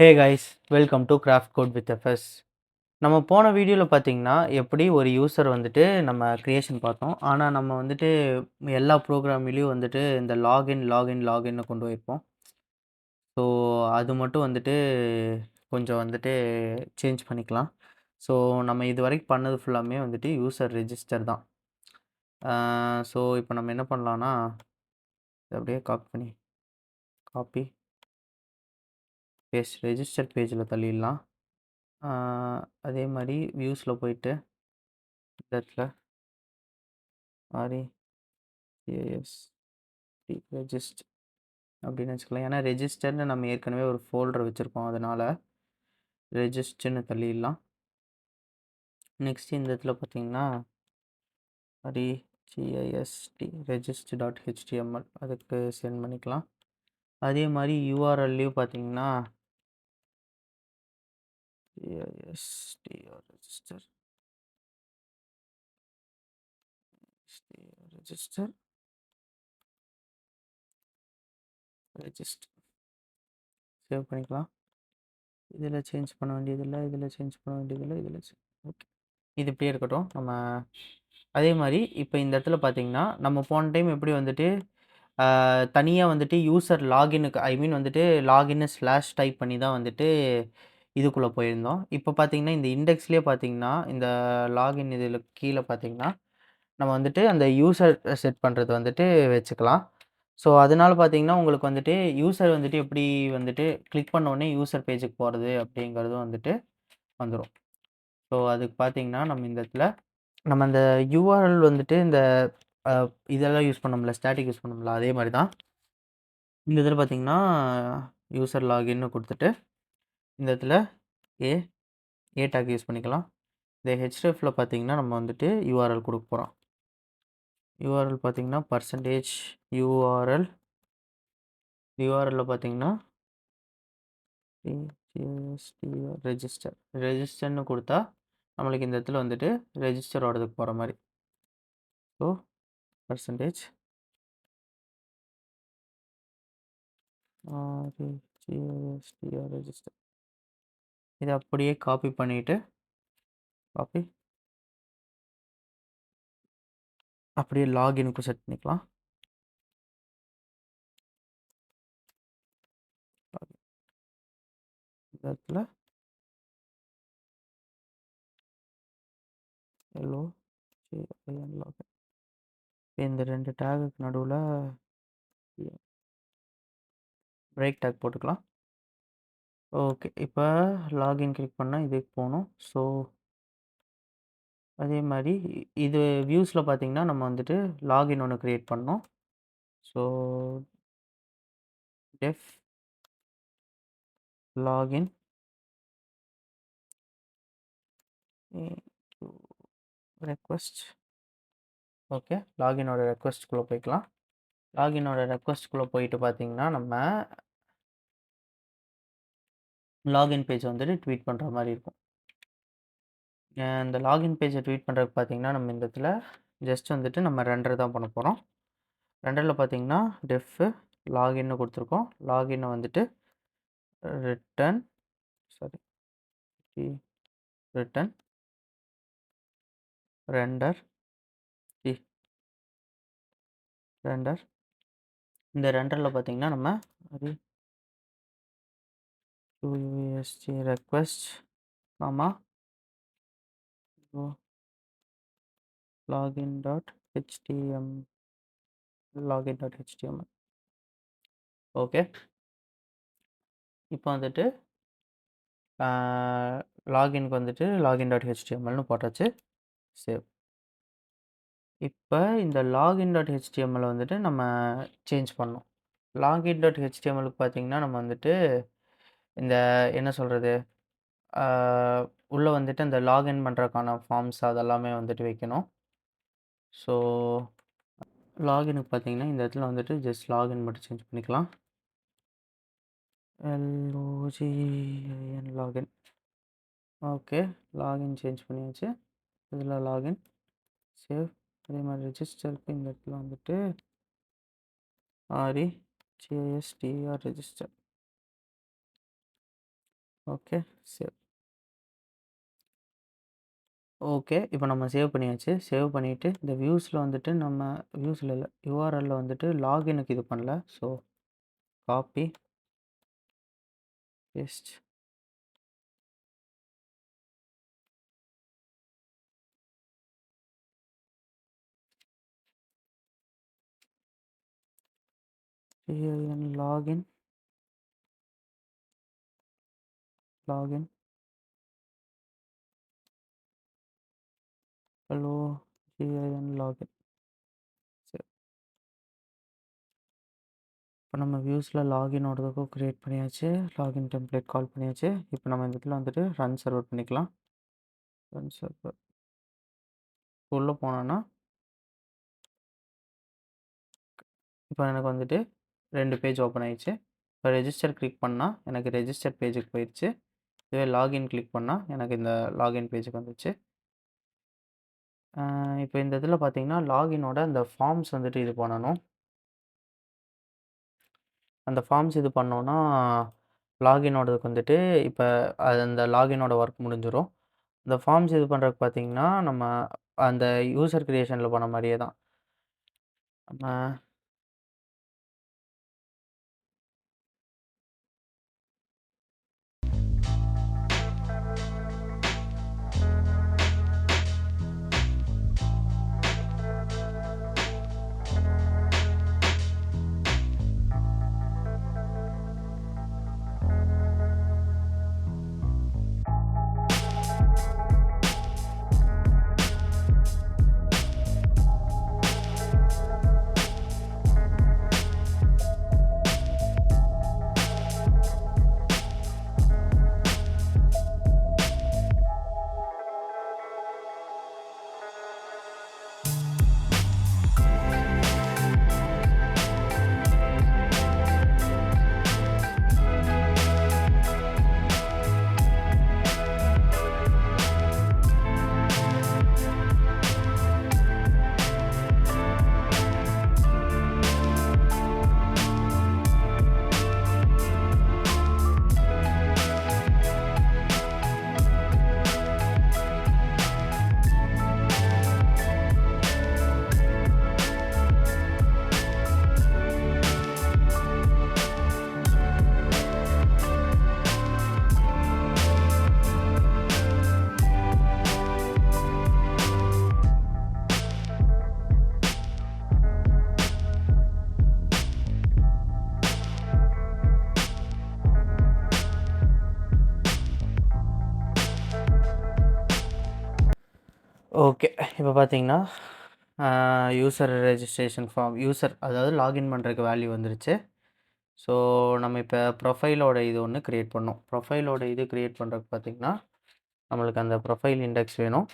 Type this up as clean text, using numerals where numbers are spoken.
Hey guys, welcome to Craft Code with F S. நம்ம போன வீடியோவில் பார்த்தீங்கன்னா எப்படி ஒரு யூசர் வந்துட்டு நம்ம க்ரியேஷன் பார்த்தோம். ஆனால் நம்ம வந்துட்டு எல்லா ப்ரோக்ராம்லேயும் வந்துட்டு இந்த லாகின்னு கொண்டு போயிருப்போம். ஸோ அது மட்டும் வந்துட்டு கொஞ்சம் வந்துட்டு சேஞ்ச் பண்ணிக்கலாம். ஸோ நம்ம இது வரைக்கும் பண்ணது ஃபுல்லாமே வந்துட்டு யூசர் ரெஜிஸ்டர் தான். ஸோ இப்போ நம்ம என்ன பண்ணலான்னா, இதை அப்படியே காப்பி பேஸ்ட் ரெஜிஸ்டர் பேஜில் தள்ளிடலாம். அதே மாதிரி வியூஸில் போயிட்டு இந்த இடத்துல ரெஜிஸ்ட் அப்படின்னு வச்சுக்கலாம். ஏன்னா ரெஜிஸ்டர்னு நம்ம ஏற்கனவே ஒரு ஃபோல்டர் வச்சுருக்கோம், அதனால் ரெஜிஸ்டர்னு தள்ளிடலாம். நெக்ஸ்ட் இந்த இடத்துல பார்த்தீங்கன்னா register.html அதுக்கு சென்ட் பண்ணிக்கலாம். அதே மாதிரி யூஆர்எல்லையும் பார்த்தீங்கன்னா ரெஜிஸ்டர் சேவ் பண்ணிக்கலாம். இதில் சேஞ்ச் பண்ண வேண்டியதில்லை, ஓகே, இது இப்படியே இருக்கட்டும். நம்ம அதே மாதிரி இப்போ இந்த இடத்துல பார்த்தீங்கன்னா நம்ம போன டைம் எப்படி வந்துட்டு தனியாக வந்துட்டு யூசர் லாகினுக்கு வந்துட்டு லாகின்னு ஸ்லாஷ் டைப் பண்ணி தான் வந்துட்டு இதுக்குள்ளே போயிருந்தோம். இப்போ பார்த்தீங்கன்னா இந்த இண்டெக்ஸ்லேயே பார்த்தீங்கன்னா இந்த லாகின் இதில் கீழே பார்த்தீங்கன்னா நம்ம வந்துட்டு அந்த யூசர் செட் பண்ணுறது வந்துட்டு வச்சுக்கலாம். ஸோ அதனால பார்த்தீங்கன்னா உங்களுக்கு வந்துட்டு யூசர் வந்துட்டு எப்படி வந்துட்டு கிளிக் பண்ணோடனே யூசர் பேஜுக்கு போகிறது அப்படிங்கிறதும் வந்துட்டு வந்துடும். ஸோ அதுக்கு பார்த்தீங்கன்னா நம்ம இந்த இடத்துல நம்ம அந்த யூஆர்எல் வந்துட்டு இந்த இதெல்லாம் யூஸ் பண்ணோம்ல, ஸ்டாட்டிக் யூஸ் பண்ணோம்ல, அதே மாதிரி தான் இந்த இதில் பார்த்தீங்கன்னா யூசர் லாகின்னு கொடுத்துட்டு இந்த இடத்துல ஏ டேக் யூஸ் பண்ணிக்கலாம். இந்த ஹெச்டிஎஃப்பில் பார்த்தீங்கன்னா நம்ம வந்துட்டு யூஆர்எல் கொடுக்க போகிறோம். யூஆர்எல் பார்த்தீங்கன்னா %URL யூஆர்எல்ல பார்த்தீங்கன்னா ரெஜிஸ்டர்னு கொடுத்தா நம்மளுக்கு இந்த இடத்துல வந்துட்டு ரெஜிஸ்டர் ஓடுறதுக்கு போகிற மாதிரி. ஸோ ரெஜிஸ்டர் இதை அப்படியே காப்பி பண்ணிவிட்டு அப்படியே லாகினுக்கு செட் பண்ணிக்கலாம். இந்த இடத்துல லாகின் இந்த ரெண்டு டேகுக்கு நடுவில் பிரேக் டேக் போட்டுக்கலாம். ஓகே, இப்போ லாகின் கிளிக் பண்ணால் இதுக்கு போகணும். ஸோ அதே மாதிரி இது வியூஸில் பார்த்தீங்கன்னா நம்ம வந்துட்டு லாகின் ஒன்று க்ரியேட் பண்ணோம். So def login request. Okay, லாகினோட ரெக்வஸ்ட்குள்ளே போய்க்கலாம். லாகினோட ரெக்வஸ்ட்குள்ளே போயிட்டு பார்த்தீங்கன்னா நம்ம லாகின் பேஜ் வந்துட்டு ட்வீட் பண்ணுற மாதிரி இருக்கும். இந்த லாகின் பேஜை ட்வீட் பண்ணுறதுக்கு பார்த்தீங்கன்னா நம்ம இந்த இடத்துல ஜஸ்ட் வந்துட்டு நம்ம ரெண்டர் தான் பண்ண போகிறோம். ரெண்டரில் பார்த்தீங்கன்னா டெஃப் லாகின்னு கொடுத்துருக்கோம். லாகின்னை வந்துட்டு ரிட்டன் ரெண்டர் இந்த ரெண்டரில் பார்த்தீங்கன்னா நம்ம ரெக்வஸ்ட் login.html ஓகே. இப்போ வந்துட்டு லாகின்க்கு வந்துட்டு login.htmlனு போட்டாச்சு. சேவ். இப்போ இந்த login.html வந்துட்டு நம்ம சேஞ்ச் பண்ணோம். login.htmlக்கு பார்த்தீங்கன்னா நம்ம வந்துட்டு இந்த என்ன சொல்கிறது, உள்ளே வந்துட்டு அந்த லாகின் பண்ணுறதுக்கான ஃபார்ம்ஸ் அதெல்லாமே வந்துட்டு வைக்கணும். ஸோ லாகினுக்கு பார்த்தீங்கன்னா இந்த இடத்துல வந்துட்டு ஜஸ்ட் லாகின் மட்டும் சேஞ்ச் பண்ணிக்கலாம். லாகின். ஓகே, லாகின் சேஞ்ச் பண்ணியாச்சு. இதில் லாகின் சேவ். அதே மாதிரி ரெஜிஸ்டருக்கு இந்த இடத்துல வந்துட்டு ரெஜிஸ்டர். ஓகே. சேவ். ஓகே. இப்போ நம்ம சேவ் பண்ணியாச்சு. சேவ் பண்ணிட்டு இந்த வியூஸில் வந்துட்டு நம்ம வியூஸில் இல்ல, யுஆர்எல்ல வந்துட்டு லாகினுக்கு இது பண்ணல. So copy, paste. Login login hello login. சரி. இப்போ நம்ம வியூஸில் லாகினோடதுக்கும் க்ரியேட் பண்ணியாச்சு. லாகின் டெம்ப்ளேட் கால் பண்ணியாச்சு. இப்போ நம்ம இந்த இடத்துல வந்துட்டு ரன் சர்வர் பண்ணிக்கலாம். ரன் சர்வர் உள்ளே போனோன்னா இப்போ எனக்கு வந்துட்டு 2 பேஜ் ஓப்பன் ஆயிடுச்சு. இப்போ ரெஜிஸ்டர் கிளிக் பண்ணால் எனக்கு ரெஜிஸ்டர் பேஜுக்கு போயிடுச்சு. இதுவே லாகின் கிளிக் பண்ணால் எனக்கு இந்த லாகின் பேஜுக்கு வந்துச்சு. இப்போ இந்த இதில் பார்த்தீங்கன்னா லாகினோட அந்த ஃபார்ம்ஸ் வந்துட்டு இது பண்ணணும். அந்த ஃபார்ம்ஸ் இது பண்ணோன்னா லாகினோடதுக்கு வந்துட்டு இப்போ அந்த லாகினோட ஒர்க் முடிஞ்சிடும். இந்த ஃபார்ம்ஸ் இது பண்ணுறதுக்கு பார்த்தீங்கன்னா நம்ம அந்த யூசர் கிரியேஷனில் பண்ண மாதிரியே தான். நம்ம ஓகே. இப்போ பார்த்தீங்கன்னா யூசர் ரெஜிஸ்ட்ரேஷன் ஃபார்ம் அதாவது லாகின் பண்ணுறதுக்கு வேல்யூ வந்துருச்சு. ஸோ நம்ம இப்போ ப்ரொஃபைலோட இது ஒன்று க்ரியேட் பண்ணோம். ப்ரொஃபைலோட இது க்ரியேட் பண்ணுறதுக்கு பார்த்தீங்கன்னா நம்மளுக்கு அந்த ப்ரொஃபைல் இண்டெக்ஸ் வேணும்.